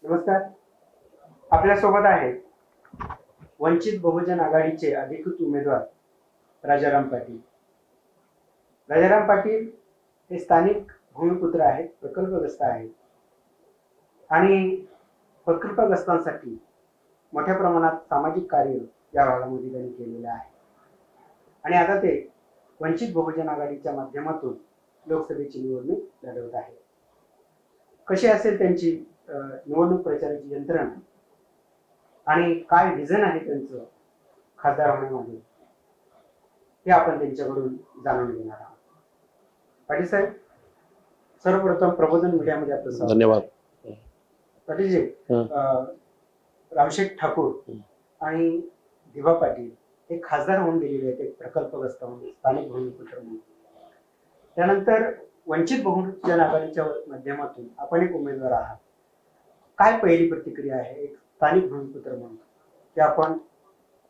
नमस्कार, आपल्या सोबत आहे वंचित बहुजन आघाडीचे अधिकृत उमेदवार राजाराम पाटील। राजाराम पाटील हे स्थानिक भूमिपुत्र आहेत, प्रकल्पग्रस्त आहेत आणि प्रकल्पग्रस्तांसाठी मोठ्या प्रमाणात सामाजिक कार्य या भागामध्ये त्यांनी केलेलं आहे आणि आता ते वंचित बहुजन आघाडीच्या माध्यमातून लोकसभेची निवडणूक लढवत आहेत। कशी असेल त्यांची निवडणूक प्रचाराची यंत्रणा आणि काय विजन आहे त्यांचं खासदार होण्यामध्ये हे आपण त्यांच्याकडून जाणून घेणार आहोत। पाटील साहेब, सर्वप्रथम प्रबोधन मीडियामध्ये आपलं धन्यवाद। पाटीलजी, रामशेठ ठाकूर आणि दिवा पाटील हे खासदार होऊन गेलेले आहेत, एक प्रकल्पग्रस्त म्हणून, स्थानिक भूमिपुत्र म्हणून। त्यानंतर वंचित बहुजन आघाडीच्या माध्यमातून आपण एक उमेदवार आहात। काय पहिली प्रतिक्रिया आहे एक स्थानिक भूमिपुत्र म्हणून की आपण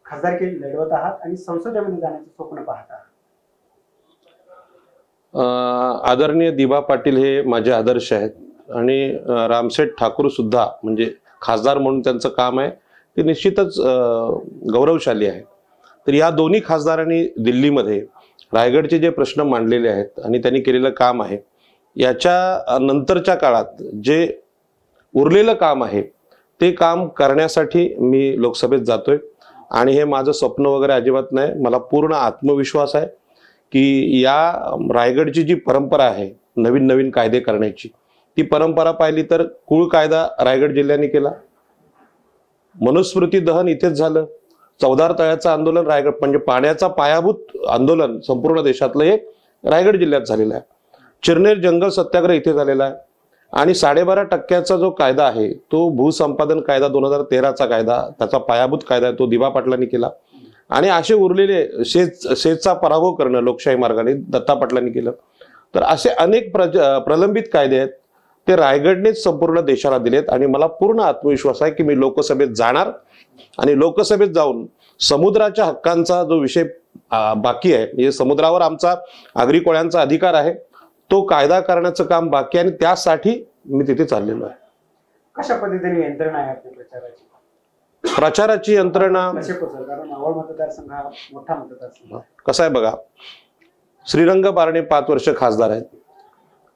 खासदारकी लढवत आहात आणि संसदेमध्ये जाण्याचं स्वप्न पाहत आहात? आदरणीय दिवा पाटील हे माझे आदर्श आहेत आणि रामशेठ ठाकूर सुद्धा म्हणजे खासदार म्हणून त्यांचं काम आहे ते निश्चितच गौरवशाली आहे। तर या दोन्ही खासदारांनी दिल्लीमध्ये रायगडचे जे प्रश्न मांडलेले आहेत आणि त्यांनी केलेलं काम आहे, याच्या नंतरच्या काळात जे उरलेलं काम आहे ते काम करण्यासाठी मी लोकसभेत जातोय आणि हे माझं स्वप्न वगैरे अजिबात नाही। मला पूर्ण आत्मविश्वास आहे की या रायगडची जी परंपरा आहे नवीन नवीन कायदे करण्याची, ती परंपरा पाहिली तर कुळ कायदा रायगड जिल्ह्याने केला, मनुस्मृती दहन इथेच झालं, चौदार तळ्याचं आंदोलन रायगड म्हणजे पाण्याचा पायाभूत आंदोलन संपूर्ण देशातलं हे रायगड जिल्ह्यात झालेलं आहे, चिरनेर जंगल सत्याग्रह इथे झालेला आहे आणि 12.5% जो कायदा आहे तो भूसंपादन कायदा 2013चा कायदा, त्याचा पायाभूत कायदा आहे तो दिवा पाटलांनी केला आणि असे उरलेले शेतचा पराभव करणं लोकशाही मार्गाने दत्ता पाटलांनी केलं। तर असे अनेक प्रलंबित कायदे आहेत ते रायगडनेच संपूर्ण देशाला दिलेत आणि मला पूर्ण आत्मविश्वास आहे की मी लोकसभेत जाणार आणि लोकसभेत जाऊन समुद्राच्या हक्कांचा जो विषय बाकी आहे, म्हणजे समुद्रावर आमचा आगरी कोळ्यांचा अधिकार आहे, तो कायदा करण्याचं काम बाकी आहे आणि त्यासाठी मी तिथे चाललेलो आहे। कशा पद्धतीने यंत्रणा आहे आपल्या प्रचाराची? प्रचाराची यंत्रणा कारण मावळ मतदारसंघ हा मोठा मतदारसंघ कसा आहे बघा, श्रीरंग बारणे 5 वर्ष खासदार आहेत।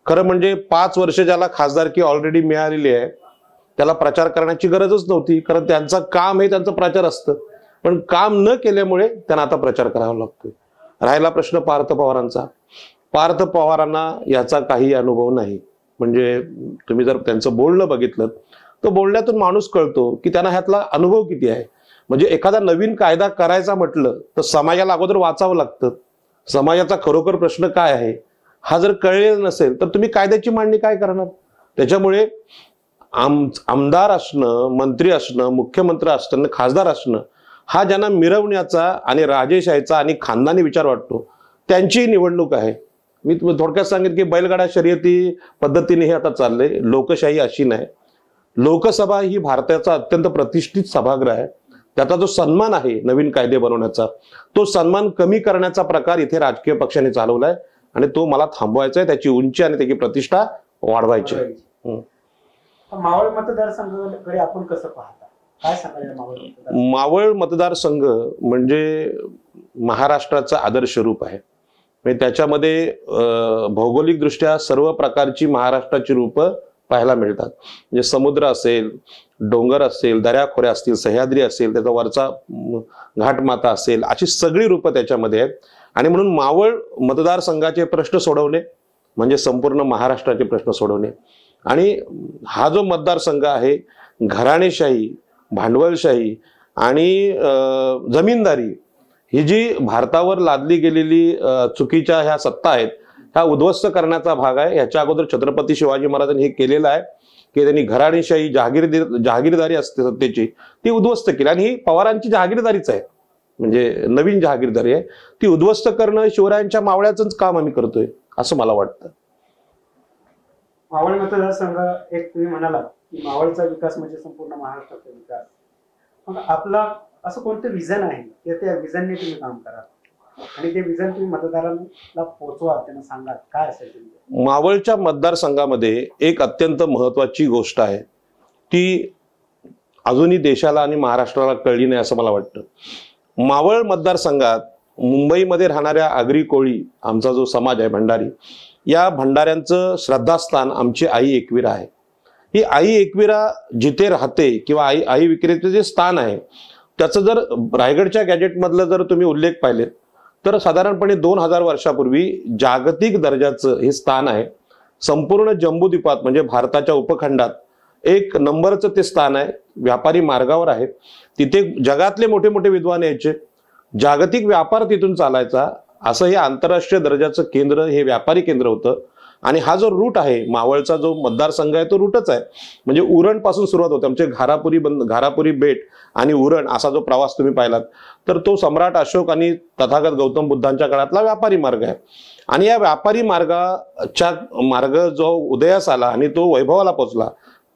खरं म्हणजे 5 वर्ष ज्याला खासदारकी ऑलरेडी मिळालेली आहे त्याला प्रचार करण्याची गरजच नव्हती, कारण त्यांचं काम हे त्यांचं प्रचार असतं, पण काम न केल्यामुळे त्यांना आता प्रचार करावा लागतोय। राहिला प्रश्न पार्थ पवारांचा, पार्थ पवारांना याचा काही अनुभव नाही। म्हणजे तुम्ही जर त्यांचं बोलणं बघितलं तर बोलण्यातून माणूस कळतो की त्यांना ह्यातला अनुभव किती आहे। म्हणजे एखादा नवीन कायदा करायचा म्हटलं तर समाजाला अगोदर वाचावं लागतं, समाजाचा खरोखर प्रश्न काय आहे हा जर कळलेला नसेल तर तुम्ही कायद्याची मांडणी काय करणार। त्याच्यामुळे आमदार असणं, मंत्री असणं, मुख्यमंत्री असणं, खासदार असणं हा ज्यांना मिरवण्याचा आणि राजेशाहीचा आणि खानदानी विचार वाटतो त्यांची निवडणूक आहे। मी थोडक्यात सांगेन की बैलगाडा शर्यती पद्धतीने हे आता चाललंय, लोकशाही अशी नाही। लोकसभा ही भारताचा अत्यंत प्रतिष्ठित सभागृह आहे, त्याचा जो सन्मान आहे नवीन कायदे बनवण्याचा तो सन्मान कमी करण्याचा प्रकार इथे राजकीय पक्षाने चालवलाय आणि तो मला थांबवायचा आहे, त्याची उंची आणि त्याची प्रतिष्ठा वाढवायची आहे। मावळ मतदारसंघाकडे आपण कसं पाहता, काय सांगायला? मावळ मतदारसंघ म्हणजे महाराष्ट्राचं आदर्श रूप आहे। म्हणजे त्याच्यामध्ये भौगोलिक दृष्ट्या सर्व प्रकारची महाराष्ट्राची रूपं पाहायला मिळतात। म्हणजे समुद्र असेल, डोंगर असेल, दऱ्याखोऱ्या असतील, सह्याद्री असेल, त्याचा वरचा घाटमाता असेल, अशी सगळी रूपं त्याच्यामध्ये आहेत आणि म्हणून मावळ मतदारसंघाचे प्रश्न सोडवणे म्हणजे संपूर्ण महाराष्ट्राचे प्रश्न सोडवणे। आणि हा जो मतदारसंघ आहे घराणेशाही, भांडवलशाही आणि जमीनदारी ही जी भारतावर लादली गेलेली चुकीच्या ह्या सत्ता आहेत ह्या उद्ध्वस्त करण्याचा भाग आहे. ह्याच्या अगोदर छत्रपती शिवाजी महाराजांनी हे केलेलं आहे की त्यांनी घराणेशाही जहागीरदारी असते सत्तेची ती उद्ध्वस्त केली, आणि ही पवारांची जहागीरदारीच आहे, म्हणजे नवीन जहागीरदारी आहे ती उद्ध्वस्त करणं शिवरायांच्या मावळ्याचंच काम आम्ही करतोय असं मला वाटतं. मावळ मतदारसंघ एक तुम्ही म्हणालात की मावळचा विकास म्हणजे संपूर्ण महाराष्ट्राचा विकास. मग आपला असं कोणतं विजन आहे की त्या विजनने तुम्ही काम करा आणि ते विजन तुम्ही मतदारांना पोहोचवा, त्यांना सांगा काय असेल. मावळच्या मतदारसंघामध्ये एक अत्यंत महत्वाची गोष्ट आहे ती अजूनही देशाला आणि महाराष्ट्राला कळली नाही असं मला वाटतं. मावळ मतदारसंघात मुंबईमध्ये राहणाऱ्या आगरी कोळी आमचा जो समाज आहे भंडारी, या भंडाऱ्यांचं श्रद्धास्थान आमची आई एकविरा आहे. ही आई एकविरा जिथे राहते किंवा आई विक्रेचं जे स्थान आहे त्याचं जर रायगडच्या गॅजेटमधलं जर तुम्ही उल्लेख पाहिलेत तर साधारणपणे 2000 वर्षापूर्वी जागतिक दर्जाचं हे स्थान आहे. संपूर्ण जम्बूद्वीपात म्हणजे भारताच्या उपखंडात एक नंबरचं ते स्थान आहे. व्यापारी मार्गावर आहे. तिथे जगातले मोठे मोठे विद्वान यायचे, जागतिक व्यापार तिथून चालायचा. असं हे आंतरराष्ट्रीय दर्जाचं केंद्र हे व्यापारी केंद्र होतं. आणि हा जो रूट आहे मावळचा जो मतदारसंघ आहे तो रूटच आहे, म्हणजे उरण पासून सुरुवात होते. आमचे घारापुरी बेट आणि उरण असा जो प्रवास तुम्ही पाहिलात तर तो सम्राट अशोक आणि तथागत गौतम बुद्धांच्या काळातला व्यापारी मार्ग आहे. आणि या व्यापारी मार्ग जो उदयास आला आणि तो वैभवाला पोहोचला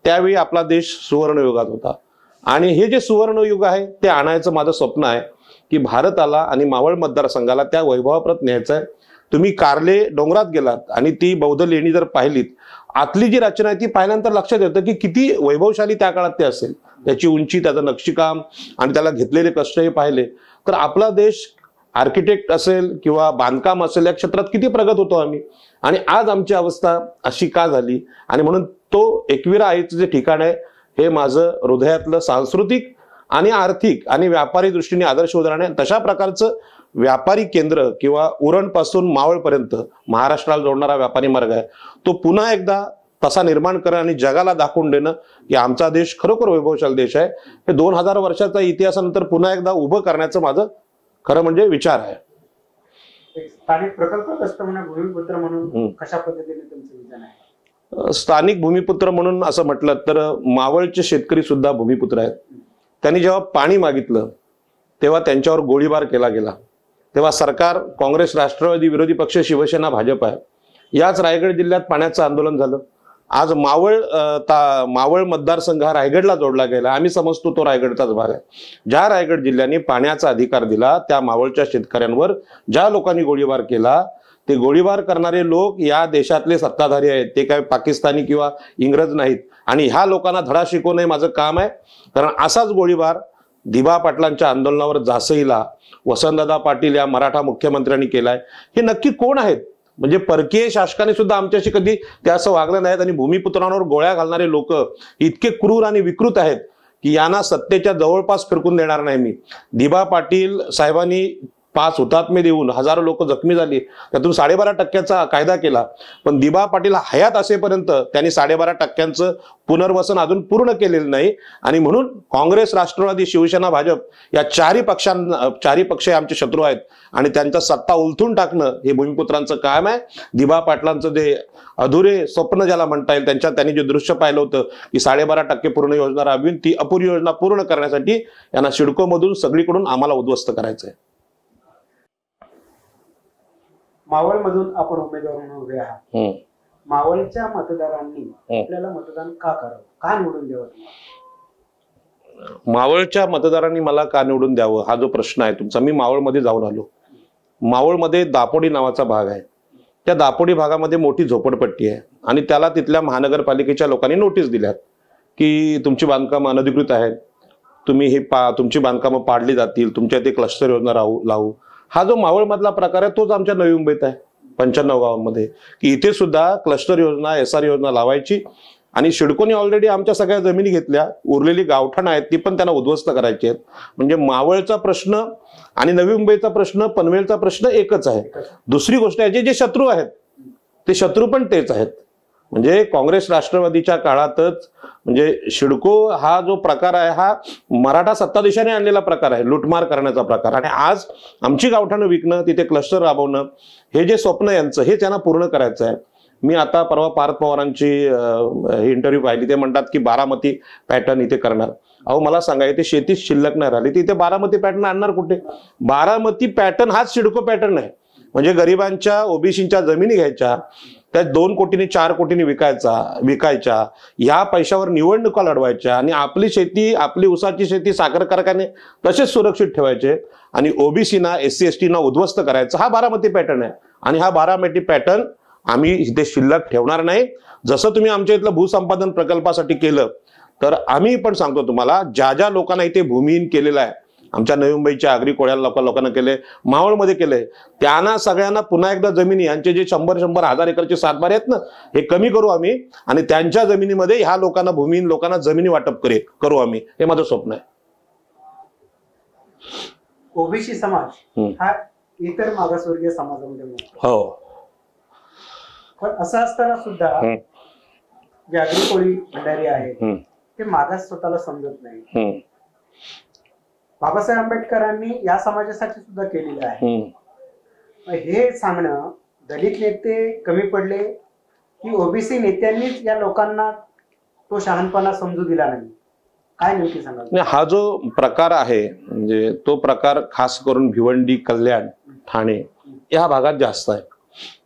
त्यावेळी आपला देश सुवर्णयुगात होता. आणि हे जे सुवर्णयुग आहे ते आणायचं माझं स्वप्न आहे की भारताला आणि मावळ मतदारसंघाला त्या वैभवाप्रत न्यायचं आहे. तुम्ही कार्ले डोंगरात गेलात आणि ती बौद्ध लेणी जर पाहिलीत, आतली जी रचना आहे ती पाहिल्यानंतर लक्षात येतं की किती वैभवशाली त्या काळात ते असेल. त्याची उंची, त्याचं नक्षीकाम आणि त्याला घेतलेले कष्ट हे पाहिले तर आपला देश आर्किटेक्ट असेल किंवा बांधकाम असेल या क्षेत्रात किती प्रगत होतो आम्ही. आणि आज आमची अवस्था अशी का झाली, आणि म्हणून तो एकविरा आईचं जे ठिकाण आहे हे माझं हृदयातलं सांस्कृतिक आणि आर्थिक आणि व्यापारी दृष्टीने आदर्श उदाहरण आहे. तशा प्रकारचं व्यापारी केंद्र किंवा उरण पासून मावळपर्यंत महाराष्ट्राला जोडणारा व्यापारी मार्ग आहे तो पुन्हा एकदा तसा निर्माण करणं आणि जगाला दाखवून देणं की आमचा देश खरोखर वैभवशाली देश आहे. हे 2000 वर्षाचा इतिहासानंतर पुन्हा एकदा उभं करण्याचं माझं खरं म्हणजे विचार आहे. स्थानिक प्रकल्पग्रस्त म्हणून भूमिपुत्र म्हणून कशा पद्धतीने तुमचं विजन आहे? स्थानिक भूमिपुत्र म्हणून असं म्हटलं तर मावळचे शेतकरी सुद्धा भूमिपुत्र आहेत. त्यांनी जेव्हा पाणी मागितलं तेव्हा त्यांच्यावर गोळीबार केला गेला. तेव्हा सरकार काँग्रेस, राष्ट्रवादी, विरोधी पक्ष, शिवसेना, भाजप आहे. याच रायगड जिल्ह्यात पाण्याचं आंदोलन झालं. आज मावळ मतदारसंघ हा रायगडला जोडला गेला. आम्ही समजतो तो रायगडचाच भाग आहे. ज्या रायगड जिल्ह्याने पाण्याचा अधिकार दिला त्या मावळच्या शेतकऱ्यांवर ज्या लोकांनी गोळीबार केला ते गोळीबार करणारे लोक या देशातले सत्ताधारी आहेत. ते काय पाकिस्तानी किंवा इंग्रज नाहीत. आणि ह्या लोकांना धडा शिकवणं हे माझं काम आहे. कारण असाच गोळीबार दिबा पाटलांच्या आंदोलनावर झासईला वसंतदादा पाटील या मराठा मुख्यमंत्र्यांनी केलाय. हे नक्की कोण आहेत? म्हणजे परकीय शासकाने सुद्धा आमच्याशी कधी ते असं वागलं नाहीत. आणि भूमिपुत्रांवर गोळ्या घालणारे लोक इतके क्रूर आणि विकृत आहेत की यांना सत्तेच्या जवळपास फिरकून देणार नाही मी. दिबा पाटील साहेबांनी 5 हुतात्मे देऊन हजारो लोक जखमी झाली, त्यातून 12.5% कायदा केला. पण दिबा पाटील हयात असेपर्यंत त्यांनी 12.5% पुनर्वसन अजून पूर्ण केलेलं नाही. आणि म्हणून काँग्रेस, राष्ट्रवादी, शिवसेना, भाजप या चारही पक्ष आमचे शत्रू आहेत. आणि त्यांचा सत्ता उलथून टाकणं हे भूमिपुत्रांचं काम आहे. दिबा पाटलांचं जे अधुरे स्वप्न ज्याला म्हणता येईल त्यांनी जे दृश्य पाहिलं होतं की 12.5% पूर्ण योजना राबवीन, ती अपुरी योजना पूर्ण करण्यासाठी यांना सिडकोमधून सगळीकडून आम्हाला उद्ध्वस्त करायचं आहे. मावळ मधून आपण उमेदवार म्हणून उभे आहात. मावळच्या मतदारांनी आपल्याला मतदान का करावं, का निवडून द्यावं? मावळच्या मतदारांनी मला का निवडून द्यावं हा जो प्रश्न आहे तुमचा, मी मावळमध्ये जाऊन आलो. मावळमध्ये दापोडी नावाचा भाग आहे. त्या दापोडी भागामध्ये मोठी झोपडपट्टी आहे आणि त्याला तिथल्या महानगरपालिकेच्या लोकांनी नोटीस दिल्यात की तुमची बांधकामं अनधिकृत आहेत, तुम्ही तुमची बांधकामं पाडली जातील, तुमच्या इथे क्लस्टर योजना लावू. हा जो मावळ मधला प्रकार आहे तोच आमच्या नवी मुंबईत आहे 95 गावांमध्ये की इथे सुद्धा क्लस्टर योजना, SR योजना लावायची. आणि सिडकोने ऑलरेडी आमच्या सगळ्या जमिनी घेतल्या, उरलेली गावठाण आहेत ती पण त्यांना उद्ध्वस्त करायची आहेत. म्हणजे मावळचा प्रश्न आणि नवी मुंबईचा प्रश्न, पनवेलचा प्रश्न एकच आहे. दुसरी गोष्ट आहे जे शत्रू आहेत ते शत्रू पण तेच आहेत. म्हणजे काँग्रेस राष्ट्रवादीच्या काळातच म्हणजे सिडको हा जो प्रकार आहे हा मराठा सत्ताधीशाने आणलेला प्रकार आहे, लुटमार करण्याचा प्रकार. आणि आज आमची गावठाणं विकणं, तिथे क्लस्टर राबवणं, हे जे स्वप्न यांचं हे त्यांना पूर्ण करायचं आहे. मी आता परवा पार्थ पवारांची इंटरव्ह्यू पाहिली, ते म्हणतात की बारामती पॅटर्न इथे करणार. अहो मला सांगा, इथे शेतीच शिल्लक नाही राहिली, तिथे बारामती पॅटर्न आणणार कुठे? बारामती पॅटर्न हाच सिडको पॅटर्न आहे. म्हणजे गरिबांच्या ओबीसीच्या जमिनी घ्यायच्या, त्या 2 कोटींनी 4 कोटींनी विकायच्या, या पैशावर निवडणुका लढवायच्या आणि आपली शेती, आपली उसाची शेती, साखर कारखाने तसेच सुरक्षित ठेवायचे आणि ओबीसीना, SC ST ना उद्ध्वस्त करायचं. हा बारामती पॅटर्न आहे. आणि हा बारामती पॅटर्न आम्ही इथे शिल्लक ठेवणार नाही. जसं तुम्ही आमच्या इथलं भूसंपादन प्रकल्पासाठी केलं, तर आम्ही पण सांगतो तुम्हाला, ज्या लोकांना इथे भूमिहीन केलेलं आहे, आमच्या नवी मुंबईच्या आगरी कोळ्या लोकांना केले, मावळमध्ये केले, त्यांना सगळ्यांना पुन्हा एकदा जमिनी, यांचे जे 100-1000 एकरचे सातबारे आहेत ना, हे कमी करू आम्ही आणि त्यांच्या जमिनीमध्ये ह्या लोकांना, भूमिहीन लोकांना जमिनी वाटप करू आम्ही. हे माझं स्वप्न आहे. ओबीसी समाज हा इतर मागासवर्गीय समाजामध्ये मोडतो. हो, पण असं असताना सुद्धा जे आगरी कोळी भंडारी आहेत ते मागास स्वतःला समजत नाही. बाबासाहेब आंबेडकरांनी या समाजासाठी सुद्धा केलेलं आहे. हे सांगणं, दलित नेते कमी पडले की ओबीसी नेत्यांनीच या लोकांना तो शहाणपणा समजू दिला नाही, काय नेमकी सांगा? हा जो प्रकार आहे, म्हणजे तो प्रकार खास करून भिवंडी, कल्याण, ठाणे या भागात जास्त आहे.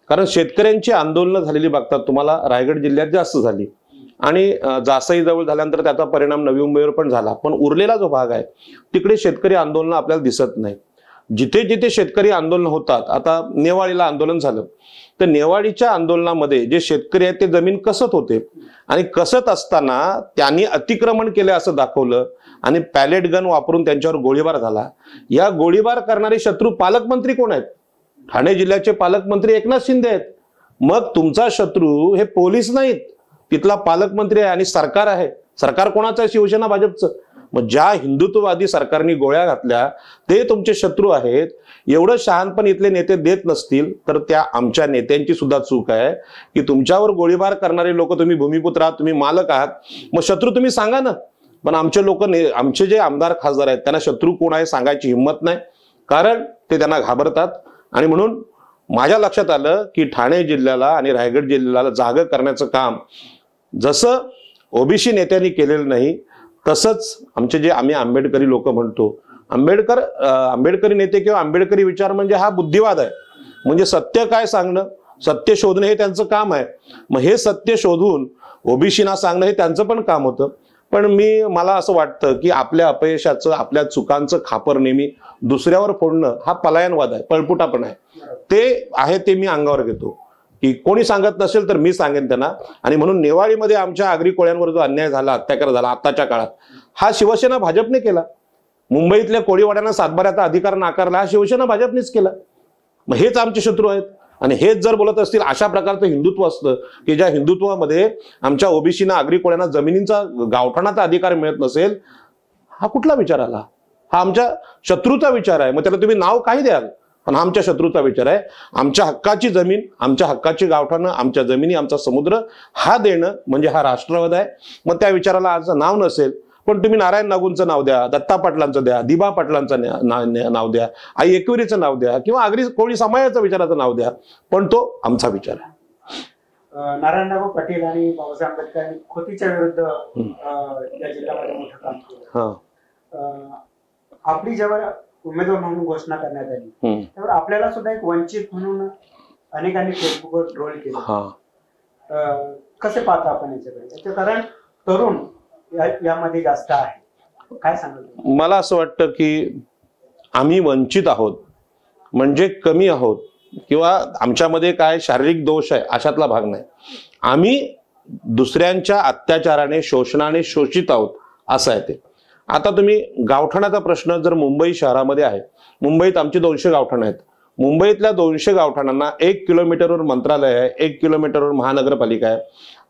कारण शेतकऱ्यांची आंदोलनं झालेली बघतात तुम्हाला रायगड जिल्ह्यात जास्त झाली आणि जासई जवळ झाल्यानंतर त्याचा परिणाम नवी मुंबईवर पण झाला. पण उरलेला जो भाग आहे तिकडे शेतकरी आंदोलन आपल्याला दिसत नाही. जिथे जिथे शेतकरी आंदोलन होतात, आता नेवाळीला आंदोलन झालं, तर नेवाळीच्या आंदोलनामध्ये जे शेतकरी आहेत ते जमीन कसत होते आणि कसत असताना त्यांनी अतिक्रमण केलं असं दाखवलं आणि पॅलेट गन वापरून त्यांच्यावर गोळीबार झाला. या गोळीबार करणारे शत्रू पालकमंत्री कोण आहेत? ठाणे जिल्ह्याचे पालकमंत्री एकनाथ शिंदे आहेत. मग तुमचा शत्रू हे पोलीस नाहीत, तिथला पालकमंत्री आहे आणि सरकार आहे. सरकार कोणाचं आहे? शिवसेना, भाजपचं. मग ज्या हिंदुत्ववादी सरकारने गोळ्या घातल्या ते तुमचे शत्रू आहेत. एवढं शहाणपण इथले नेते देत नसतील तर त्या आमच्या नेत्यांची सुद्धा चूक आहे की तुमच्यावर गोळीबार करणारे लोक, तुम्ही भूमिपुत्र आहात, तुम्ही मालक आहात, मग शत्रू तुम्ही सांगा ना. पण आमचे लोक, आमचे जे आमदार खासदार आहेत त्यांना शत्रू कोण आहे सांगायची हिंमत नाही, कारण ते त्यांना घाबरतात. आणि म्हणून माझ्या लक्षात आलं की ठाणे जिल्ह्याला आणि रायगड जिल्ह्याला जागं करण्याचं काम जसं ओबीसी नेत्यांनी केलेलं नाही, तसंच आमचे जे आम्ही आंबेडकरी लोक म्हणतो, आंबेडकरी नेते किंवा आंबेडकरी विचार म्हणजे हा बुद्धिवाद आहे. म्हणजे सत्य काय सांगणं, सत्य शोधणं हे त्यांचं काम आहे. मग हे सत्य शोधून ओबीसीना सांगणं हे त्यांचं पण काम होतं. पण मला असं वाटतं की आपल्या अपयशाचं, आपल्या चुकांचं खापर नेहमी दुसऱ्यावर फोडणं हा पलायनवाद आहे, पळपुटापण आहे. ते आहे ते मी अंगावर घेतो की कोणी सांगत नसेल तर मी सांगेन त्यांना. आणि म्हणून नेवाळीमध्ये आमच्या आगरी कोळ्यांवर जो अन्याय झाला, अत्याचार झाला आताच्या काळात, हा शिवसेना भाजपने केला. मुंबईतल्या कोळीवाड्यांना सातबाऱ्याचा अधिकार नाकारला, हा शिवसेना भाजपनेच केला. मग हेच आमचे शत्रू आहेत. आणि हेच जर बोलत असतील, अशा प्रकारचं हिंदुत्व असतं की ज्या हिंदुत्वामध्ये आमच्या ओबीसीना, आगरी कोळ्यांना जमिनींचा, गावठाणाचा अधिकार मिळत नसेल, हा कुठला विचार आला? हा आमच्या शत्रूचा विचार आहे. मग त्याला तुम्ही नाव काही द्याल, पण हा आमच्या शत्रूचा विचार आहे. आमच्या हक्काची जमीन, आमच्या हक्काची गावठाणं, आमच्या जमिनी, आमचा समुद्र हा देणं म्हणजे हा राष्ट्रवाद आहे. मग त्या विचाराला आज नाव नसेल, पण तुम्ही नारायण नागूंचं नाव द्या, दत्ता पाटलांचं द्या, दिबा पाटलांचं नाव द्या, आई एकविरीचं नाव द्या किंवा आगरी कोळी समाजाचं विचाराचं नाव द्या, पण तो आमचा विचार आहे. नारायण नागू पाटील आणि बाबासाहेब आंबेडकरांनी खोतीच्या विरुद्ध या जिल्ह्यामध्ये मोठं काम केलं. आपली जेव्हा उमेदवार म्हणून घोषणा करण्यात आली त्यावर आपल्याला सुद्धा एक वंचित म्हणून अनेकांनी फेसबुकवर ट्रोल केलं. कसे पाहता आपण याच्याकडे? कारण तरुण यामध्ये जास्त आहे, काय सांगाल? मला असं वाटतं की आम्ही वंचित आहोत म्हणजे कमी आहोत किंवा आमच्यामध्ये काय शारीरिक दोष आहे अशातला भाग नाही. आम्ही दुसऱ्यांच्या अत्याचाराने, शोषणाने शोषित आहोत असं आहे ते. आता तुम्ही गावठाणाचा प्रश्न जर मुंबई शहरामध्ये आहे, मुंबईत आमची 200 गावठाणं आहेत. मुंबईतल्या 200 गावठाणांना 1 किलोमीटरवर मंत्रालय आहे, 1 किलोमीटरवर महानगरपालिका आहे,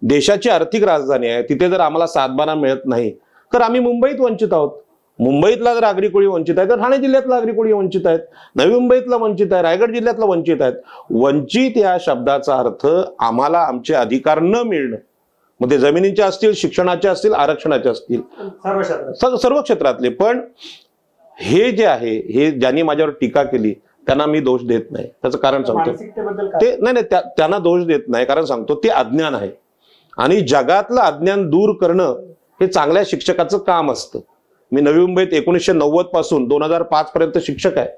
देशाची आर्थिक राजधानी आहे. तिथे जर आम्हाला सातबारा मिळत नाही तर आम्ही मुंबईत वंचित आहोत. मुंबईतला जर आगरी कोळी वंचित आहे तर ठाणे जिल्ह्यातला आगरी कोळी वंचित आहेत, नवी मुंबईतला वंचित आहे, रायगड जिल्ह्यातला वंचित आहेत. वंचित या शब्दाचा अर्थ आम्हाला आमचे अधिकार न मिळणं, मग ते जमिनीचे असतील, शिक्षणाचे असतील, आरक्षणाचे असतील, सर्व क्षेत्रातले. पण हे जे आहे, हे ज्यांनी माझ्यावर टीका केली त्यांना मी दोष देत नाही. त्याचं कारण सांगतो, ते नाही त्यांना दोष देत नाही, कारण सांगतो ते अज्ञान आहे आणि जगातलं अज्ञान दूर करणं हे चांगल्या शिक्षकाचं काम असतं. मी नवी मुंबईत 1990 पासून 2005 पर्यंत शिक्षक आहे.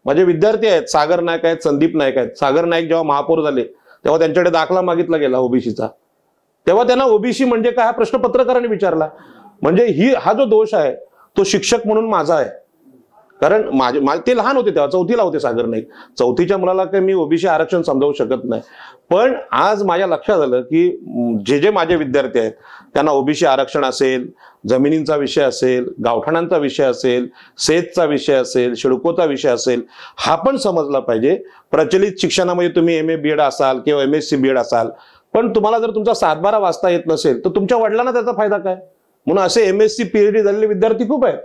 माझे विद्यार्थी आहेत, सागर नाईक आहेत, संदीप नाईक आहेत. सागर नाईक जेव्हा महापौर झाले तेव्हा त्यांच्याकडे दाखला मागितला गेला ओबीसीचा, तेव्हा त्यांना ओबीसी म्हणजे काय हा प्रश्न पत्रकारांनी विचारला. म्हणजे हा जो दोष आहे तो शिक्षक म्हणून माझा आहे, कारण ते लहान होते तेव्हा, 4थीला होते सागर नाईक. 4थीच्या मुलाला काही मी ओबीसी आरक्षण समजावू शकत नाही. पण आज माझ्या लक्षात आलं की जे माझे विद्यार्थी आहेत त्यांना ओबीसी आरक्षण असेल, जमिनींचा विषय असेल, गावठाणांचा विषय असेल, सेजचा विषय असेल, शिडकोचा विषय असेल, हा पण समजला पाहिजे. प्रचलित शिक्षणामध्ये तुम्ही MA BEd असाल किंवा MSc BEd असाल, पण तुम्हाला जर तुमचा 7-12 वाचता येत नसेल तर तुमच्या वडिलांना त्याचा फायदा काय? म्हणून असे MSc PhD झालेले विद्यार्थी खूप आहेत.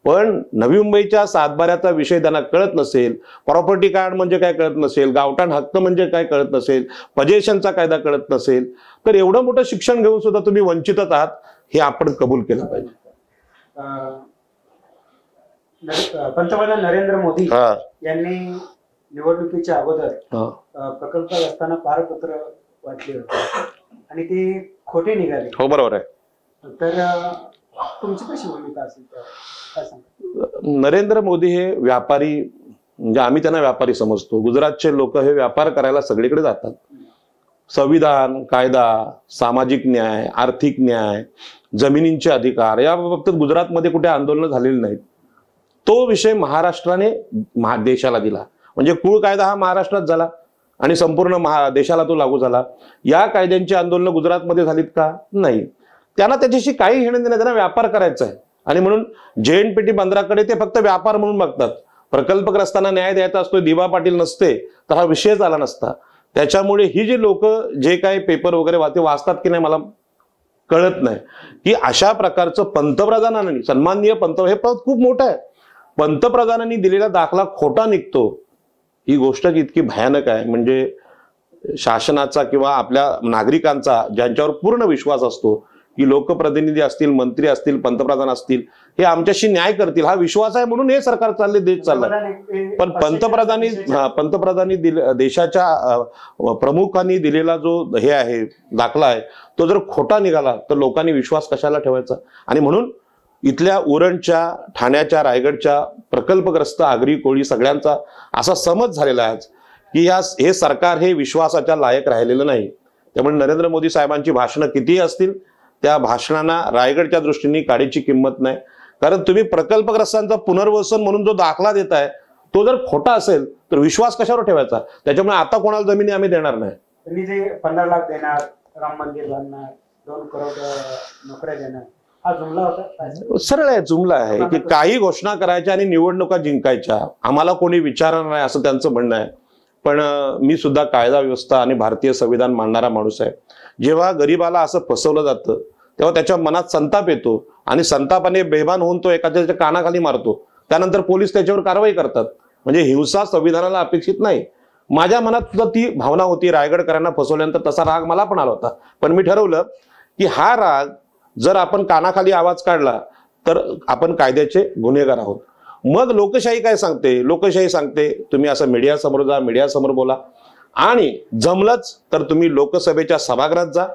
पण नवी मुंबईच्या 7-12चा विषय त्यांना कळत नसेल, प्रॉपर्टी कार्ड म्हणजे काय कळत नसेल, गावठाण हक्क म्हणजे काय कळत नसेल, पजेशनचा कायदा कळत नसेल, तर एवढं मोठं शिक्षण घेऊन सुद्धा तुम्ही वंचितच आहात हे आपण कबूल केलं पाहिजे. पंतप्रधान नरेंद्र मोदी यांनी निवडणुकीच्या अगोदर प्रकल्पग्रस्तांना पारपत्र वाटले होते आणि ते खोटे निघाले. हो, बरोबर आहे. तर तुमची कशी भूमिका असेल काय सांगा? नरेंद्र मोदी हे व्यापारी, म्हणजे आम्ही त्यांना व्यापारी समजतो. गुजरातचे लोक हे व्यापार करायला सगळीकडे जातात. संविधान, कायदा, सामाजिक न्याय, आर्थिक न्याय, जमिनींचे अधिकार या बाबतीत गुजरातमध्ये कुठे आंदोलन झालेली नाहीत. तो विषय महाराष्ट्राने देशाला दिला. म्हणजे कुळ कायदा हा महाराष्ट्रात झाला आणि संपूर्ण देशाला तो लागू झाला. या कायद्यांची आंदोलन गुजरातमध्ये झालीत का? नाही. त्यांना त्याच्याशी काही घेणं देणं, त्यांना व्यापार करायचा आहे आणि म्हणून JNPT बंदराकडे ते फक्त व्यापार म्हणून बघतात. प्रकल्पग्रस्तांना न्याय द्यायचा असतो, दिवा पाटील नसते तर हा विषयच आला नसता. त्याच्यामुळे ही जी लोक जे काही पेपर वगैरे ते वाचतात की नाही मला कळत नाही की अशा प्रकारचं पंतप्रधानांनी, सन्माननीय हे पद खूप मोठं आहे, पंतप्रधानांनी दिलेला दाखला खोटा निघतो, ही गोष्ट इतकी भयानक आहे. म्हणजे शासनाचा किंवा आपल्या नागरिकांचा ज्यांच्यावर पूर्ण विश्वास असतो की लोकप्रतिनिधी असतील, मंत्री असतील, पंतप्रधान असतील, हे आमच्याशी न्याय करतील, हा विश्वास आहे म्हणून हे सरकार चालले, देश चाललाय. पण पंतप्रधानांनी देशाच्या प्रमुखांनी दिलेला जो हे आहे दाखला आहे तो जर खोटा निघाला तर लोकांनी विश्वास कशाला ठेवायचा? आणि म्हणून इथल्या उरणच्या, ठाण्याच्या, रायगडच्या प्रकल्पग्रस्त आगरी कोळी सगळ्यांचा असा समज झालेला आहे की हे सरकार हे विश्वासाच्या लायक राहिलेलं नाही. त्यामुळे नरेंद्र मोदी साहेबांची भाषणं कितीही असतील, त्या भाषणांना रायगडच्या दृष्टीने काडीची किंमत नाही. कारण तुम्ही प्रकल्पग्रस्तांचा पुनर्वसन म्हणून जो दाखला देताय तो जर खोटा असेल तर विश्वास कशावर ठेवायचा? त्याच्यामुळे आता कोणाला जमिनी आम्ही देणार नाही. त्यांनी जे 15 लाख देणार, राम मंदिर बांधणार, 2 करोड नोकऱ्या देणार, हा जुमला होता. सरळ आहे, जुमला आहे की काही घोषणा करायच्या आणि निवडणुका जिंकायच्या, आम्हाला कोणी विचारणार नाही असं त्यांचं म्हणणं आहे. पण मी सुद्धा कायदा व्यवस्था आणि भारतीय संविधान मानणारा माणूस आहे. जेव्हा गरीबाला असं फसवलं जातं तेव्हा त्याच्या मनात संताप येतो आणि संतापाने बेभान होऊन तो एखाद्याच्या कानाखाली मारतो. त्यानंतर पोलीस त्याच्यावर कारवाई करतात. म्हणजे हिंसा संविधानाला अपेक्षित नाही. माझ्या मनात सुद्धा ती भावना होती. रायगडकरांना फसवल्यानंतर तसा राग मला पण आला होता. पण मी ठरवलं की हा राग जर आपण कानाखाली आवाज काढला तर आपण कायद्याचे गुन्हेगार आहोत. मग लोकशाही काय सांगते? लोकशाही सांगते तुम्ही असं मीडियासमोर जा, मीडियासमोर बोला, आणि जमलंच तर तुम्ही लोकसभेच्या सभागृहात जा,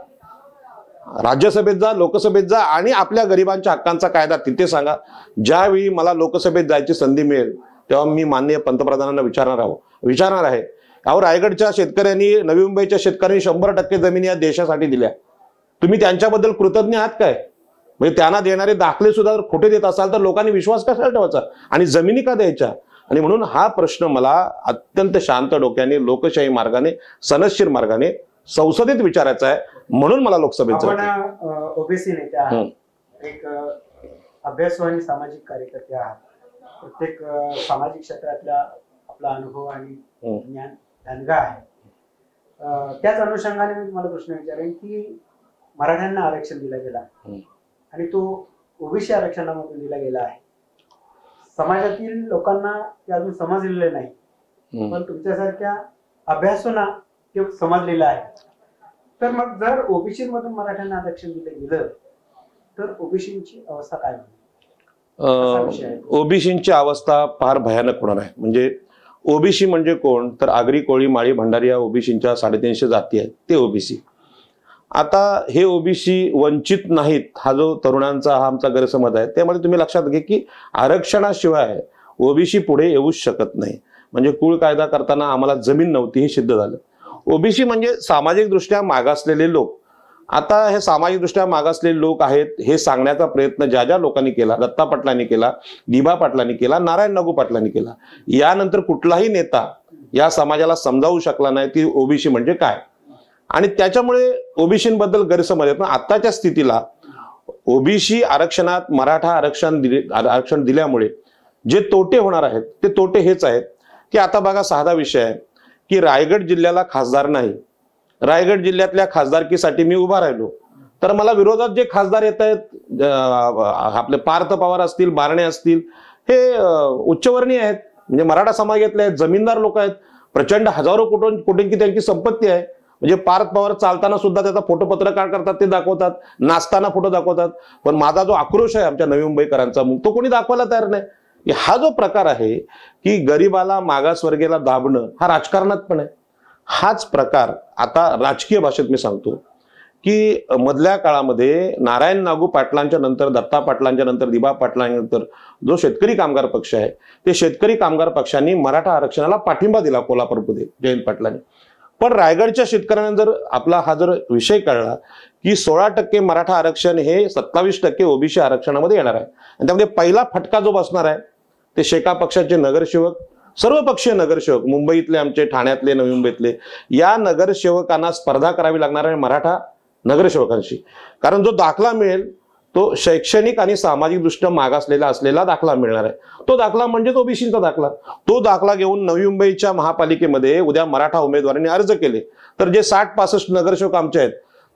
राज्यसभेत जा, लोकसभेत जा आणि आपल्या गरिबांच्या हक्कांचा कायदा तिथे सांगा. ज्यावेळी मला लोकसभेत जायची संधी मिळेल तेव्हा मी माननीय पंतप्रधानांना विचारणार आहे, अहो रायगडच्या शेतकऱ्यांनी, नवी मुंबईच्या शेतकऱ्यांनी 100% जमिनी या देशासाठी दिल्या, तुम्ही त्यांच्याबद्दल कृतज्ञ आहात काय? म्हणजे त्यांना देणारे दाखले सुद्धा जर खोटे देत असाल तर लोकांनी विश्वास कशाला ठेवायचा आणि जमिनी का द्यायच्या? आणि म्हणून हा प्रश्न मला अत्यंत शांत डोक्याने, लोकशाही मार्गाने, सनदशीर मार्गाने संसदेत विचारायचा आहे. म्हणून मला लोकसभेत जायचं. ओबीसी नेते आहात, एक अभ्यासू आणि सामाजिक कार्यकर्ते आहात, प्रत्येक सामाजिक क्षेत्रातला आपला अनुभव आणि ज्ञान दांडगा आहे. त्याच अनुषंगाने मी तुम्हाला प्रश्न विचारेन की मराठ्यांना आरक्षण दिला गेला आणि तो ओबीसी आरक्षणामधून दिला गेला आहे. समाजातील लोकांना ते अजून समजलेलं नाही, पण तुमच्यासारख्या अभ्यासूना ते समजलेलं आहे. तर मग जर ओबीसी मधून मराठ्यांना आरक्षण दिलं गेलं तर ओबीसीची अवस्था काय होईल? ओबीसीची अवस्था फार भयानक होणार आहे. म्हणजे ओबीसी म्हणजे कोण, तर आगरी, कोळी, माळी, भंडारी या ओबीसीच्या 350 जाती आहेत, ते ओबीसी. आता हे ओबीसी वंचित नाहीत, हा जो तरुणांचा हा आमचा गैरसमज आहे, त्यामध्ये तुम्ही लक्षात घ्या की आरक्षणाशिवाय ओबीसी पुढे येऊच शकत नाही. म्हणजे कुळ कायदा करताना आम्हाला जमीन नव्हती हे सिद्ध झालं. ओबीसी म्हणजे सामाजिक दृष्ट्या मागासलेले लोक. आता हे सामाजिक दृष्ट्या मागासलेले लोक आहेत हे सांगण्याचा प्रयत्न ज्या ज्या लोकांनी केला, दत्ता पाटलांनी केला, दिबा पाटलांनी केला, नारायण नागू पाटलांनी केला, यानंतर कुठलाही नेता या समाजाला समजावू शकला नाही की ओबीसी म्हणजे काय. आणि त्याच्यामुळे ओबीसीबद्दल गैरसमज आहेत. पण आताच्या स्थितीला ओबीसी आरक्षणात मराठा आरक्षण दिल्यामुळे जे तोटे होणार आहेत ते तोटे हेच आहेत की आता बघा, साधा विषय आहे की रायगड जिल्ह्याला खासदार नाही. रायगड जिल्ह्यातल्या खासदारकीसाठी मी उभा राहिलो तर मला विरोधात जे खासदार येत आहेत, आपले पार्थ पवार असतील, बारणे असतील, हे उच्चवर्णीय आहेत, म्हणजे मराठा समाजातले आहेत, जमीनदार लोक आहेत, प्रचंड हजारो कोटींची त्यांची संपत्ती आहे. म्हणजे पार्थ पवार चालताना सुद्धा त्याचा फोटो पत्रकार करतात, ते दाखवतात, नाचताना फोटो दाखवतात. पण माझा जो आक्रोश आहे आमच्या नवी मुंबईकरांचा, तो कोणी दाखवायला तयार नाही. हा जो प्रकार आहे की गरिबाला, मागासवर्गीयाला दाबणं, हा राजकारणात पण आहे. हाच प्रकार आता राजकीय भाषेत मी सांगतो की मधल्या काळामध्ये नारायण नागू पाटलांच्या नंतर, दत्ता पाटलांच्या नंतर, दिबा पाटलांनंतर जो शेतकरी कामगार पक्ष आहे, ते शेतकरी कामगार पक्षांनी मराठा आरक्षणाला पाठिंबा दिला कोल्हापूरमध्ये जयंत पाटलांनी. पण रायगडच्या शेतकऱ्यांना जर आपला हा जर विषय कळला की 16% मराठा आरक्षण हे 27% ओबीसी आरक्षणामध्ये येणार आहे, आणि त्यामध्ये पहिला फटका जो बसणार आहे ते शेका पक्षाचे नगरसेवक, सर्वपक्षीय नगरसेवक, मुंबईतले आमचे, ठाण्यातले, नवी मुंबईतले, या नगरसेवकांना स्पर्धा करावी लागणार आहे मराठा नगरसेवकांशी. कारण जो दाखला मिळेल तो शैक्षणिक आणि सामाजिक दृष्ट्या मागासलेला असलेला दाखला मिळणार आहे. तो दाखला म्हणजे ओबीसीचा दाखला. तो दाखला घेऊन नवी मुंबईच्या महापालिकेमध्ये उद्या मराठा उमेदवारांनी अर्ज केले तर जे 60-65 नगरसेवक आमचे आहेत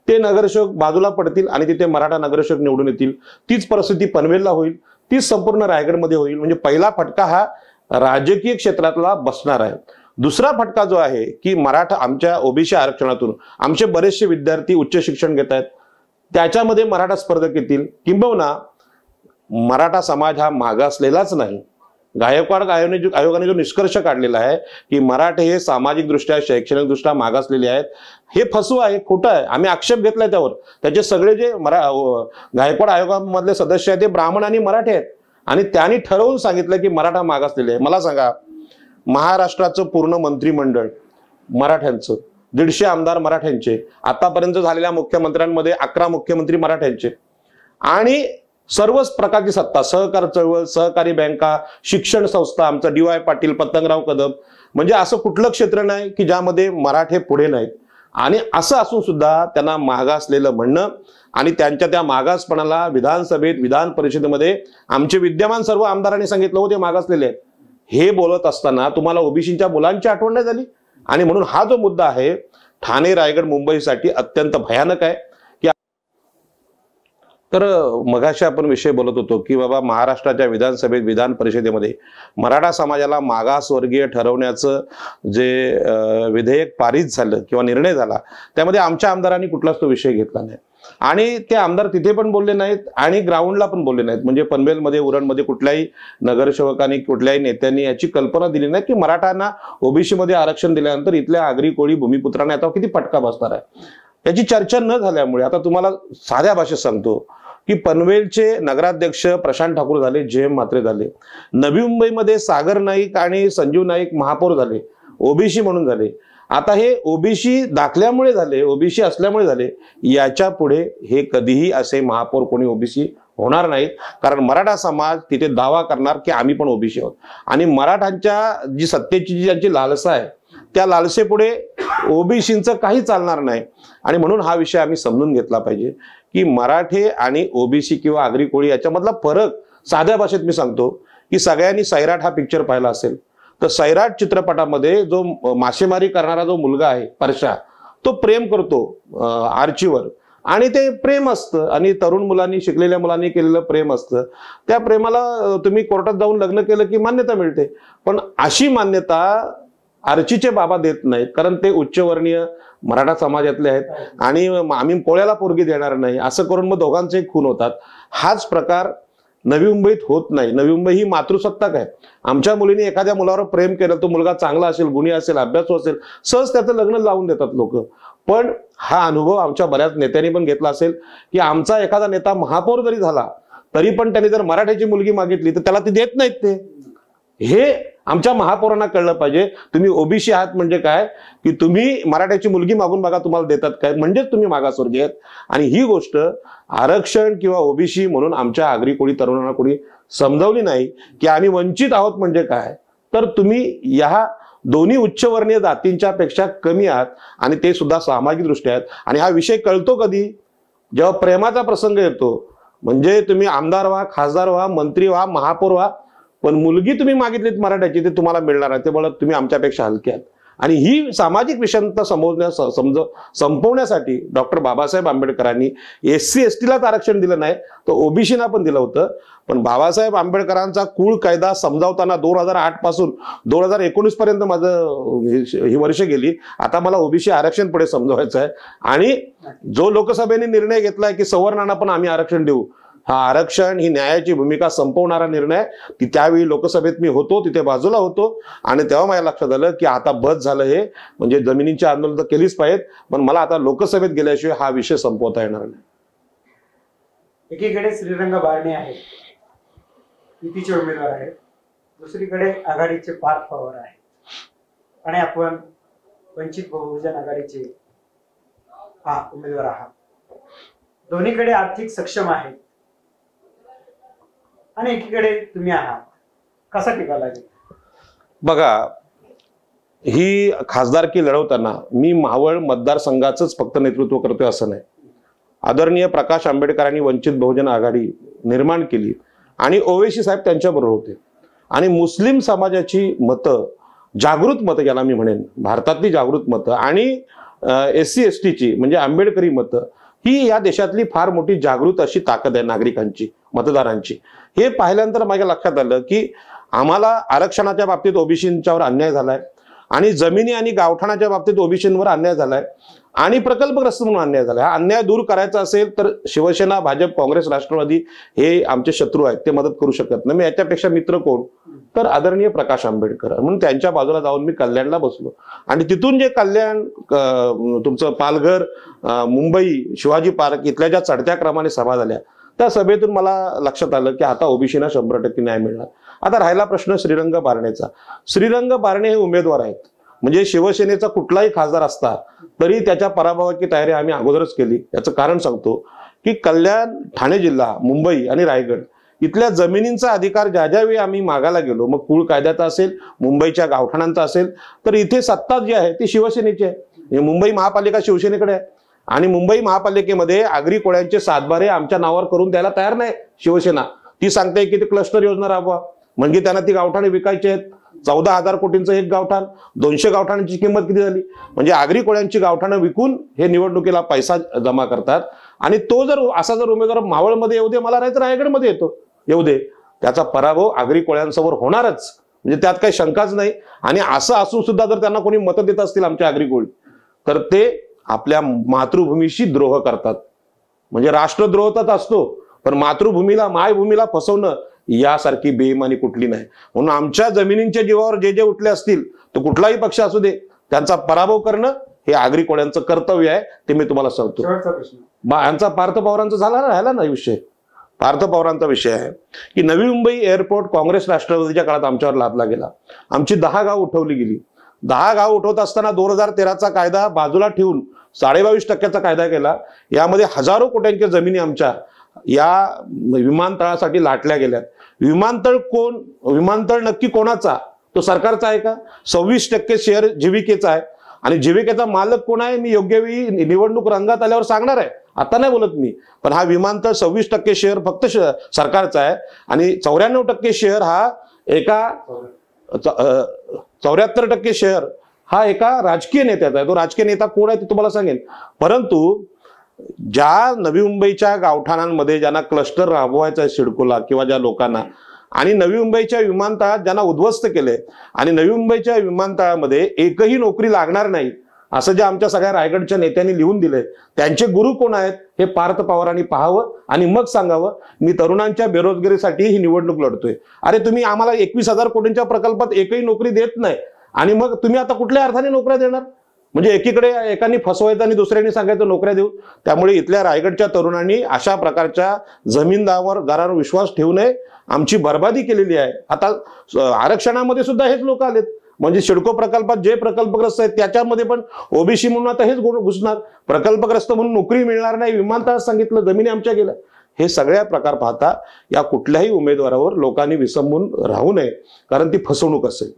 ते नगरसेवक बाजूला पडतील आणि तिथे मराठा नगरसेवक निवडून येतील. तीच परिस्थिती पनवेलला होईल, तीच संपूर्ण रायगडमध्ये होईल. म्हणजे पहिला फटका हा राजकीय क्षेत्रातला बसणार आहे. दुसरा फटका जो आहे की मराठा, आमच्या ओबीसी आरक्षणातून आमचे बरेचसे विद्यार्थी उच्च शिक्षण घेत आहेत, त्याच्यामध्ये मराठा स्पर्धक येतील. किंबहुना मराठा समाज हा मागासलेलाच नाही. गायकवाड आयोगाने जो निष्कर्ष काढलेला आहे की मराठे हे सामाजिक दृष्ट्या, शैक्षणिक दृष्ट्या मागासलेले आहेत, हे फसवं आहे, खोटं आहे. आम्ही आक्षेप घेतलाय त्यावर. त्याचे सगळे जे गायकवाड आयोगामधले सदस्य आहेत ते ब्राह्मण आणि मराठे आहेत, आणि त्यांनी ठरवून सांगितलं की मराठा मागासलेले आहे. मला सांगा, महाराष्ट्राचं पूर्ण मंत्रिमंडळ मराठ्यांचं, 150 आमदार मराठ्यांचे, आतापर्यंत झालेल्या मुख्यमंत्र्यांमध्ये 11 मुख्यमंत्री मराठ्यांचे, आणि सर्वच प्रकारची सत्ता, सहकार चळवळ, सहकारी बँका, शिक्षण संस्था, आमचं DY पाटील, पतंगराव कदम, म्हणजे असं कुठलं क्षेत्र नाही की ज्यामध्ये मराठे पुढे नाहीत. आणि असं असून सुद्धा त्यांना मागासलेलं म्हणणं आणि त्यांच्या त्या मागासपणाला विधानसभेत, विधान परिषदेमध्ये आमचे विद्यमान सर्व आमदारांनी सांगितलं होते मागासलेले आहेत. हे बोलत असताना तुम्हाला ओबीसीच्या मुलांची आठवण नाही झाली. आणि म्हणून हा जो मुद्दा आहे ठाणे, रायगड, मुंबईसाठी अत्यंत भयानक आहे. तर मगाशी आपण विषय बोलत होतो की बाबा महाराष्ट्राच्या विधानसभेत, विधान परिषदेमध्ये मराठा समाजाला मागासवर्गीय ठरवण्याचं जे विधेयक पारित झालं किंवा निर्णय झाला, त्यामध्ये आमच्या आमदारांनी कुठलाच तो विषय घेतला नाही. आणि ते आमदार तिथे पण बोलले नाहीत आणि ग्राउंडला पण बोलले नाहीत. म्हणजे पनवेलमध्ये, उरणमध्ये कुठल्याही नगरसेवकांनी, कुठल्याही नेत्यांनी याची कल्पना दिली नाही की मराठांना ओबीसी मध्ये आरक्षण दिल्यानंतर इथल्या आगरी, कोळी, भूमिपुत्रांना आता किती फटका बसणार आहे. याची चर्चा न झाल्यामुळे आता तुम्हाला साध्या भाषेत सांगतो की पनवेलचे नगराध्यक्ष प्रशांत ठाकूर झाले, JM म्हात्रे झाले. नवी मुंबईमध्ये सागर नाईक आणि संजीव नाईक महापौर झाले, ओबीसी म्हणून झाले. आता हे ओबीसी दाखल्यामुळे झाले, ओबीसी असल्यामुळे झाले. याच्या पुढे हे कधीही असे महापौर कोणी ओबीसी होणार नाहीत. कारण मराठा समाज तिथे दावा करणार की आम्ही पण ओबीसी आहोत. आणि मराठांच्या जी सत्तेची जी त्यांची लालसा आहे, त्या लालसेपुढे ओबीसींचं काही चालणार नाही. आणि म्हणून हा विषय आम्ही समजून घेतला पाहिजे की मराठे आणि ओबीसी किंवा आगरी, कोळी याच्यामधला फरक साध्या भाषेत मी सांगतो की सगळ्यांनी सैराट हा पिक्चर पाहिला असेल तर सैराट चित्रपटामध्ये जो मासेमारी करणारा जो मुलगा आहे परशा, तो प्रेम करतो आर्चीवर, आणि ते प्रेम असतं आणि तरुण मुलांनी शिकलेल्या मुलांनी केलेलं प्रेम असतं. त्या प्रेमाला तुम्ही कोर्टात जाऊन लग्न केलं की मान्यता मिळते. पण अशी मान्यता आर्चीचे बाबा देत नाहीत, कारण ते उच्चवर्णीय मराठा समाजातले आहेत आणि आम्ही पोळ्याला पोरगी देणार नाही असं करून मग दोघांचे खून होतात. हाच प्रकार नवी मुंबईत होत नाही. नवी मुंबई ही मातृसत्ताक आहे. आमच्या मुलीने एखाद्या मुलावर प्रेम केलं, तो मुलगा चांगला असेल, गुणी असेल, अभ्यासू असेल, सहज त्याचं लग्न लावून देतात लोक. पण हा अनुभव आमच्या बऱ्याच नेत्यांनी पण घेतला असेल की आमचा एखादा नेता महापौर जरी झाला तरी पण त्यांनी जर मराठ्याची मुलगी मागितली तर त्याला ती देत नाहीत. ते हे आमच्या महापौरांना कळलं पाहिजे. तुम्ही ओबीसी आहात म्हणजे काय, की तुम्ही मराठ्याची मुलगी मागून बघा तुम्हाला देतात काय, म्हणजेच तुम्ही मागासवर्गीय आहेत. आणि ही गोष्ट आरक्षण किंवा ओबीसी म्हणून आमच्या आगरी कोळी तरुणांना कोणी समजावली नाही की आम्ही वंचित आहोत म्हणजे काय. तर तुम्ही या दोन्ही उच्चवर्णीय जातींच्या पेक्षा कमी आहात आणि ते सुद्धा सामाजिक दृष्ट्या आहेत. आणि हा विषय कळतो कधी, जेव्हा प्रेमाचा प्रसंग येतो. म्हणजे तुम्ही आमदार व्हा, खासदार व्हा, मंत्री व्हा, महापौर व्हा, पण मुलगी तुम्ही मागितलीत मराठ्याची ते तुम्हाला मिळणार आहे, ते बोलत तुम्ही आमच्यापेक्षा हलके आहात. आणि ही सामाजिक विषमता संपवण्यासाठी डॉक्टर बाबासाहेब आंबेडकरांनी SC STलाच आरक्षण दिलं नाही, तर ओबीसीना पण दिलं होतं. पण बाबासाहेब आंबेडकरांचा कुळ कायदा समजावताना 2008 पासून 2019 पर्यंत माझं ही वर्ष गेली. आता मला ओबीसी आरक्षण पुढे समजवायचं आहे. आणि जो लोकसभेने निर्णय घेतलाय की सवर्णांना पण आम्ही आरक्षण देऊ, हा आरक्षण ही न्यायाची भूमिका संपवणारा निर्णय, ती त्यावेळी लोकसभेत मी होतो, तिथे बाजूला होतो. आणि तेव्हा माझ्या लक्षात आलं की आता बस झालं हे, म्हणजे जमिनीची आंदोलन तर केलीच पाहिजेत, पण मला आता लोकसभेत गेल्याशिवाय हा विषय संपवता येणार नाही. एकीकडे श्रीरंग बारणे आहेत, युतीचे उमेदवार आहेत, दुसरीकडे आघाडीचे पार्थ पवार आहेत आणि आपण वंचित बहुजन आघाडीचे उमेदवार आहात. दोन्हीकडे आर्थिक सक्षम आहेत आणि एकीकडे तुम्ही आहात. कसा टिका लागेल? बघा, ही खासदारकी लढवताना मी मावळ मतदारसंघाचंच फक्त नेतृत्व करतोय असं नाही. आदरणीय प्रकाश आंबेडकरांनी वंचित बहुजन आघाडी निर्माण केली आणि ओवेसी साहेब त्यांच्याबरोबर होते. आणि मुस्लिम समाजाची मतं, जागृत मतं ज्याला मी म्हणेन, भारतातली जागृत मतं आणि SC STची म्हणजे आंबेडकरी मतं, ही या देशातली फार मोठी जागृत अशी ताकद आहे नागरिकांची, मतदारांची. हे पाहिल्यानंतर माझ्या लक्षात आलं की आम्हाला आरक्षणाच्या बाबतीत ओबीसींच्यावर अन्याय झालाय आणि जमिनी आणि गावठाणाच्या बाबतीत ओबीसींवर अन्याय झालाय आणि प्रकल्पग्रस्त म्हणून अन्याय झालाय. हा अन्याय दूर करायचा असेल तर शिवसेना, भाजप, काँग्रेस, राष्ट्रवादी हे आमचे शत्रू आहेत, ते मदत करू शकत नाही. मी याच्यापेक्षा मित्र कोण, तर आदरणीय प्रकाश आंबेडकर. म्हणून त्यांच्या बाजूला जाऊन मी कल्याणला बसलो आणि तिथून जे कल्याण, तुमचं पालघर, मुंबई, शिवाजी पार्क इथल्या ज्या चढत्या क्रमाने सभा झाल्या, त्या सभेतून मला लक्षात आलं की आता ओबीसीना 100% न्याय मिळणार. आता राहिला प्रश्न श्रीरंग बारणेचा. श्रीरंग बारणे हे उमेदवार आहेत, म्हणजे शिवसेनेचा कुठलाही खासदार असता तरी त्याच्या पराभवाची तयारी आम्ही अगोदरच केली. याचं कारण सांगतो की कल्याण, ठाणे जिल्हा, मुंबई आणि रायगड इथल्या जमिनींचा अधिकार ज्या ज्यावेळी आम्ही मागायला गेलो, मग कुळ कायद्याचा असेल, मुंबईच्या गावठाणांचा असेल, तर इथे सत्ता जी आहे ती शिवसेनेची आहे. मुंबई महापालिका शिवसेनेकडे आहे आणि मुंबई महापालिकेमध्ये आगरी कोळ्यांचे सातबारे आमच्या नावावर करून द्यायला तयार नाही शिवसेना. ती सांगते की ते क्लस्टर योजना राबवा, म्हणजे त्यांना ती गावठाणे विकायची आहेत. 14,000 कोटींचं एक गावठाण, 200 गावठाणांची किंमत किती झाली, म्हणजे आगरी कोळ्यांची गावठाणं विकून हे निवडणुकीला पैसा जमा करतात. आणि तो जर असा जर उमेदवार मावळमध्ये येऊ दे, मला राहायचं रायगडमध्ये येतो, येऊ दे, त्याचा पराभव आगरी कोळ्यांसमोर होणारच, म्हणजे त्यात काही शंकाच नाही. आणि असं असून सुद्धा जर त्यांना कोणी मतं देत असतील आमच्या आगरी कोळी, तर ते आपल्या मातृभूमीशी द्रोह करतात. म्हणजे राष्ट्रद्रोह तर असतो, पण मातृभूमीला, मायभूमीला फसवणं यासारखी बेईमानी कुठली नाही. म्हणून आमच्या जमिनींच्या जीवावर जे जे उठले असतील, तो कुठलाही पक्ष असू दे, त्यांचा पराभव करणं हे आगरी कोळ्यांचं कर्तव्य आहे, ते मी तुम्हाला सांगतो. यांचा पार्थ पवारांचा झाला, राहिला ना विषय. पार्थ पवारांचा विषय आहे की नवी मुंबई एअरपोर्ट काँग्रेस राष्ट्रवादीच्या काळात आमच्यावर लादला गेला. आमची 10 गाव उठवली गेली. 10 गाव उठवत असताना 2013चा कायदा बाजूला ठेवून 22.5% कायदा केला. यामध्ये हजारो कोट्यांच्या जमिनी आमच्या या विमानतळासाठी लाटल्या गेल्यात. विमानतळ कोण, विमानतळ नक्की कोणाचा, तो सरकारचा आहे का? 26% शेअर जीविकेचा आहे आणि जीविकेचा मालक कोण आहे मी योग्य वेळी निवडणूक रंगात आल्यावर सांगणार आहे, आता नाही बोलत मी. पण हा विमानतळ 26% शेअर फक्त सरकारचा आहे आणि 94% शेअर हा एका 74% शेअर हा एका राजकीय नेत्याचा आहे. तो राजकीय नेता कोण आहे ते तुम्हाला सांगेन. परंतु ज्या नवी मुंबईच्या गावठाणांमध्ये ज्यांना क्लस्टर राबवायचा आहे सिडकोला किंवा ज्या लोकांना, आणि नवी मुंबईच्या विमानतळात ज्यांना उद्ध्वस्त केले आणि नवी मुंबईच्या विमानतळामध्ये एकही नोकरी लागणार नाही असं जे आमच्या सगळ्या रायगडच्या नेत्यांनी लिहून दिलंय, त्यांचे गुरु कोण आहेत हे पार्थ पवारांनी पाहावं आणि मग सांगावं मी तरुणांच्या बेरोजगारीसाठी ही निवडणूक लढतोय. अरे तुम्ही आम्हाला 21,000 कोटींच्या प्रकल्पात एकही नोकरी देत नाही आणि मग तुम्ही आता कुठल्या अर्थाने नोकऱ्या देणार? म्हणजे एकीकडे एकाने फसवायचं आणि दुसऱ्याने सांगायचं नोकऱ्या देऊ. त्यामुळे इथल्या रायगडच्या तरुणांनी अशा प्रकारच्या जमीनदारांवर विश्वास ठेवू नये. आमची बर्बादी केलेली आहे. आता आरक्षणामध्ये सुद्धा हेच लोक आलेत. म्हणजे सिडको प्रकल्पात जे प्रकल्पग्रस्त आहेत त्याच्यामध्ये पण ओबीसी म्हणून आता हेच घुसणार. प्रकल्पग्रस्त म्हणून नोकरी मिळणार नाही, विमानतळात सांगितलं, जमिनी आमच्या गेल्या. हे सगळ्या प्रकार पाहता या कुठल्याही उमेदवारावर लोकांनी विसंबून राहू नये, कारण ती फसवणूक असेल.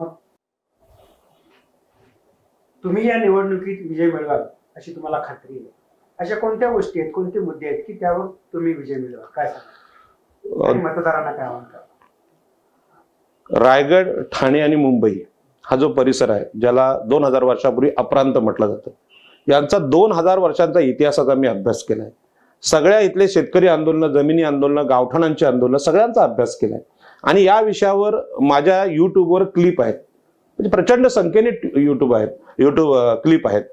तुम्ही या निवडणुकीत विजय मिळवाल अशी तुम्हाला खात्री आहे? अशा कोणत्या गोष्टी आहेत, कोणते मुद्दे आहेत की त्यावर तुम्ही विजय मिळवाल, काय सांगा? मतदारांना काय म्हणतात? रायगड, ठाणे आणि मुंबई हा जो परिसर आहे, ज्याला 2000 वर्षापूर्वी अप्रांत म्हटलं जातं, यांचा 2000 वर्षांचा इतिहासाचा मी अभ्यास केलाय. सगळ्या इथले शेतकरी आंदोलन, जमिनी आंदोलन, गावठाणांची आंदोलन सगळ्यांचा अभ्यास केलाय. आणि या विषयावर माझ्या युट्यूबवर क्लिप आहेत, म्हणजे प्रचंड संख्येने युट्यूब क्लिप आहेत.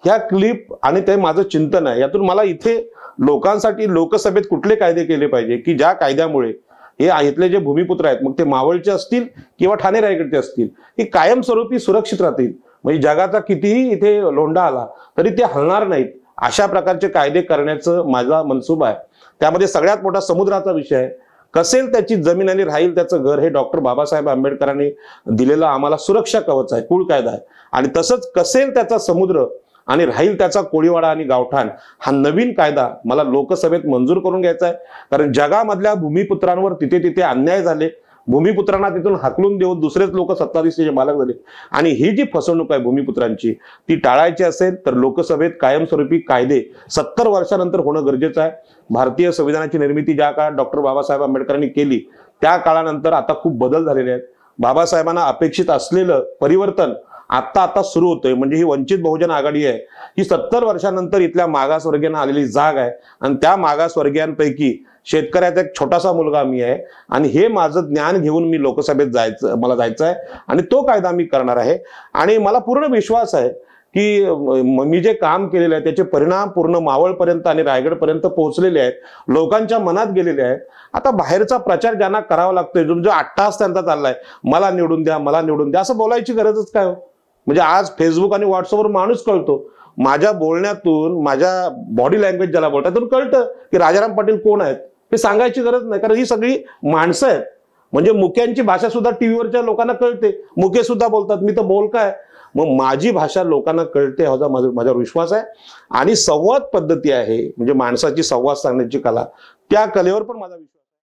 ह्या क्लिप आणि ते माझं चिंतन आहे. यातून मला इथे लोकांसाठी लोकसभेत कुठले कायदे केले पाहिजे की ज्या कायद्यामुळे हे इथले जे भूमिपुत्र आहेत, मग ते मावळचे असतील किंवा ठाणे रायगडचे असतील, हे कायमस्वरूपी सुरक्षित राहतील. म्हणजे जगाचा कितीही इथे लोंढा आला तरी ते हलणार नाहीत. अशा प्रकारचे कायदे करण्याचं माझा मनसूबा आहे. त्यामध्ये सगळ्यात मोठा समुद्राचा विषय आहे. कसेल त्याची जमीन आणि राहील त्याचं घर, हे डॉक्टर बाबासाहेब आंबेडकरांनी दिलेलं आम्हाला सुरक्षा कवच आहे, कुळ कायदा आहे. आणि तसंच कसेल त्याचा समुद्र आणि राहील त्याचा कोळीवाडा आणि गावठाण, हा नवीन कायदा मला लोकसभेत मंजूर करून घ्यायचा आहे. कारण जगामधल्या भूमिपुत्रांवर तिथे तिथे अन्याय झाले, भूमिपुत्रांना तिथून हाकलून देऊन दुसरेच लोक सत्ताधीशचे मालक झाले. आणि ही जी फसवणूक आहे भूमिपुत्रांची, ती टाळायची असेल तर लोकसभेत कायमस्वरूपी कायदे 70 वर्षानंतर होणं गरजेचं आहे. भारतीय संविधानाची निर्मिती ज्या काळात डॉक्टर बाबासाहेब आंबेडकरांनी केली त्या काळानंतर आता खूप बदल झालेले आहेत. बाबासाहेबांना अपेक्षित असलेलं परिवर्तन आता सुरू होतोय. म्हणजे ही वंचित बहुजन आघाडी आहे, ही 70 वर्षानंतर इथल्या मागासवर्गीयांना आलेली जाग आहे. आणि त्या मागासवर्गीयांपैकी शेतकऱ्याचा एक छोटासा मुलगा मी आहे. आणि हे माझं ज्ञान घेऊन मी लोकसभेत मला जायचं आहे आणि तो कायदा मी करणार आहे. आणि मला पूर्ण विश्वास आहे की मी जे काम केलेलं आहे त्याचे परिणाम पूर्ण मावळपर्यंत आणि रायगडपर्यंत पोहोचलेले आहेत, लोकांच्या मनात गेलेले आहेत. आता बाहेरचा प्रचार ज्यांना करावा लागतोय, जो अट्टाहास त्यांचा चाललाय, मला निवडून द्या, मला निवडून द्या, असं बोलायची गरजच काय हो? म्हणजे आज फेसबुक आणि व्हॉट्सअपवर माणूस कळतो. माझ्या बोलण्यातून, माझ्या बॉडी लँग्वेज ज्याला बोलतात त्यातून कळतं की राजाराम पाटील कोण आहेत. हे सांगायची गरज नाही, कारण ही सगळी माणसं आहेत. म्हणजे मुक्यांची भाषा सुद्धा टीव्हीवरच्या लोकांना कळते, मुके सुद्धा बोलतात, मी तर बोलकाय. मग माझी भाषा लोकांना कळते ह्याचा माझ्यावर विश्वास आहे. आणि संवाद पद्धती आहे, म्हणजे माणसाची संवाद सांगण्याची कला, त्या कलेवर पण माझा विश्वास